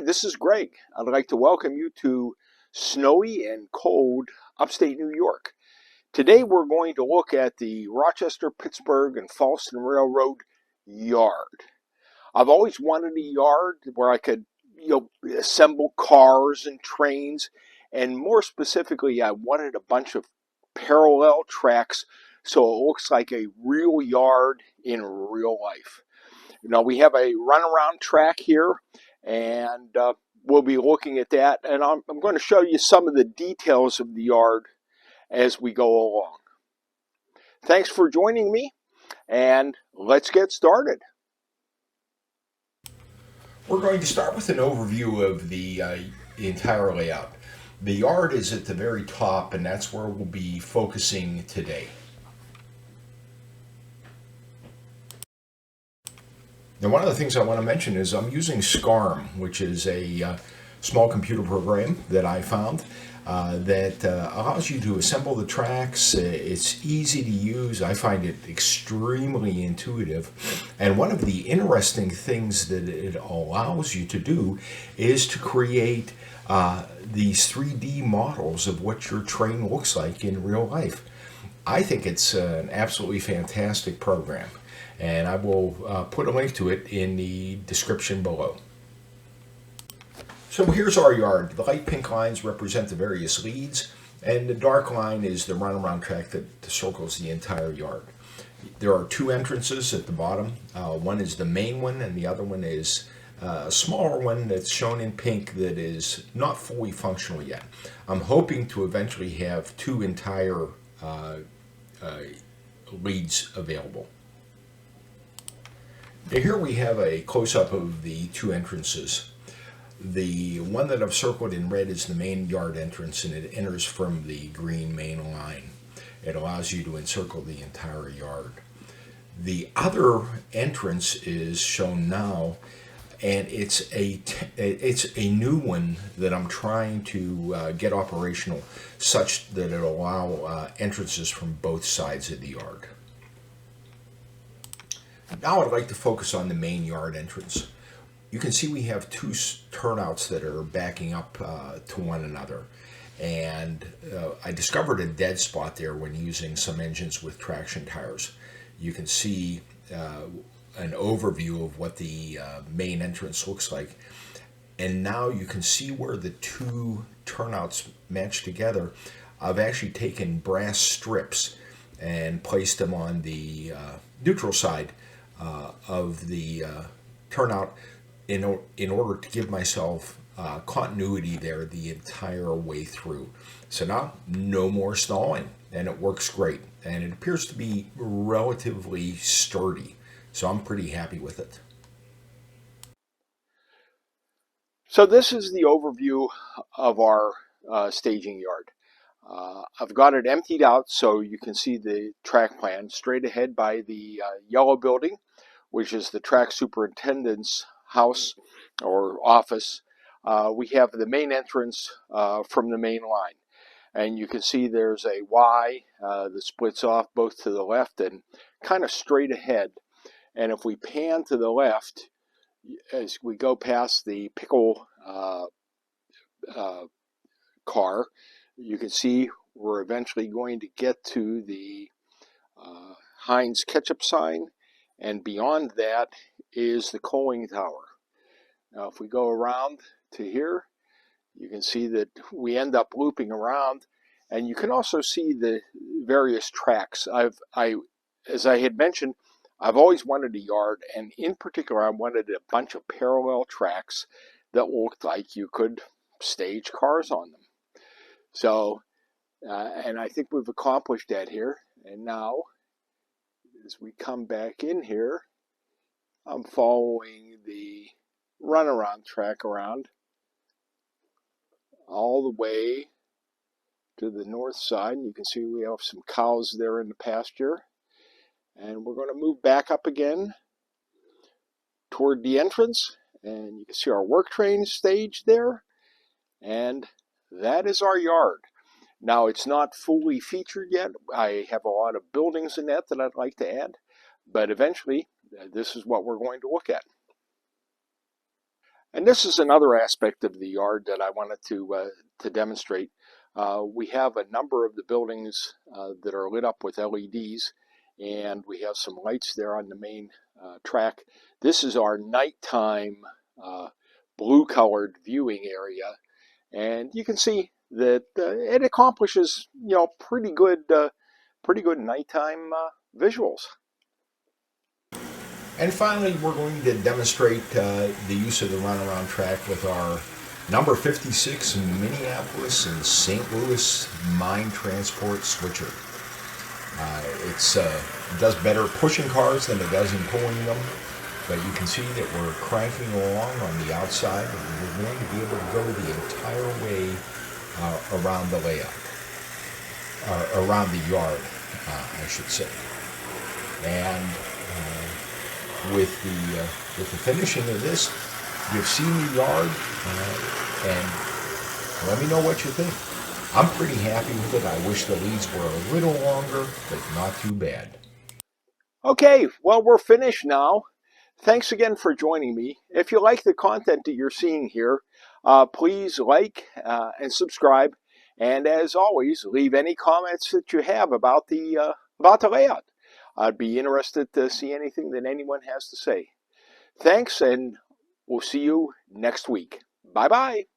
this is Greg. I'd like to welcome you to snowy and cold upstate New York. Today we're going to look at the Rochester, Pittsburgh, and Fallston Railroad yard. I've always wanted a yard where I could, assemble cars and trains, and more specifically, I wanted a bunch of parallel tracks so it looks like a real yard in real life. We have a runaround track here, and we'll be looking at that. And I'm going to show you some of the details of the yard as we go along. Thanks for joining me, and let's get started. We're going to start with an overview of the entire layout. The yard is at the very top, and that's where we'll be focusing today. Now, one of the things I want to mention is I'm using SCARM, which is a small computer program that I found that allows you to assemble the tracks. It's easy to use. I find it extremely intuitive. And one of the interesting things that it allows you to do is to create these 3D models of what your train looks like in real life. I think it's an absolutely fantastic program, and I will put a link to it in the description below. So here's our yard. The light pink lines represent the various leads, and the dark line is the runaround track that circles the entire yard. There are two entrances at the bottom. One is the main one, and the other one is a smaller one that's shown in pink that is not fully functional yet. I'm hoping to eventually have two entire leads available. Now here we have a close-up of the two entrances. The one that I've circled in red is the main yard entrance, and it enters from the green main line. It allows you to encircle the entire yard. The other entrance is shown now, and it's a new one that I'm trying to get operational such that it'll allow entrances from both sides of the yard. Now I'd like to focus on the main yard entrance. You can see we have two turnouts that are backing up to one another. And I discovered a dead spot there when using some engines with traction tires. You can see an overview of what the main entrance looks like. And now you can see where the two turnouts match together. I've actually taken brass strips and placed them on the neutral side of the turnout in order to give myself continuity there the entire way through. So now no more stalling, and it works great, and it appears to be relatively sturdy, so I'm pretty happy with it. So this is the overview of our staging yard. I've got it emptied out so you can see the track plan straight ahead by the yellow building, which is the track superintendent's house or office. We have the main entrance from the main line, and you can see there's a Y that splits off both to the left and kind of straight ahead. And if we pan to the left as we go past the pickle car, you can see we're eventually going to get to the Heinz ketchup sign, and beyond that is the coaling tower. Now if we go around to here, you can see that we end up looping around, and you can also see the various tracks. As I had mentioned, I've always wanted a yard, and in particular I wanted a bunch of parallel tracks that looked like you could stage cars on them. So and I think we've accomplished that here. And now as we come back in here, I'm following the runaround track around all the way to the north side. And you can see we have some cows there in the pasture. And we're going to move back up again toward the entrance. And you can see our work train staged there. And that is our yard. Now, it's not fully featured yet. I have a lot of buildings in that I'd like to add, but eventually this is what we're going to look at. And this is another aspect of the yard that I wanted to demonstrate. We have a number of the buildings that are lit up with LEDs, and we have some lights there on the main track. This is our nighttime blue-colored viewing area, and you can see that it accomplishes pretty good nighttime visuals. And finally, we're going to demonstrate the use of the runaround track with our number 56 Minneapolis and St. Louis mine transport switcher. It does better pushing cars than it does in pulling them, but you can see that we're cranking along on the outside, and we're going to be able to go the entire way around the layout, around the yard, I should say. And with the finishing of this, you've seen the yard, and let me know what you think. I'm pretty happy with it. I wish the leads were a little longer, but not too bad. Okay, well, we're finished now. Thanks again for joining me. If you like the content that you're seeing here, please like and subscribe. And as always, leave any comments that you have about the layout. I'd be interested to see anything that anyone has to say. Thanks, and we'll see you next week. Bye-bye.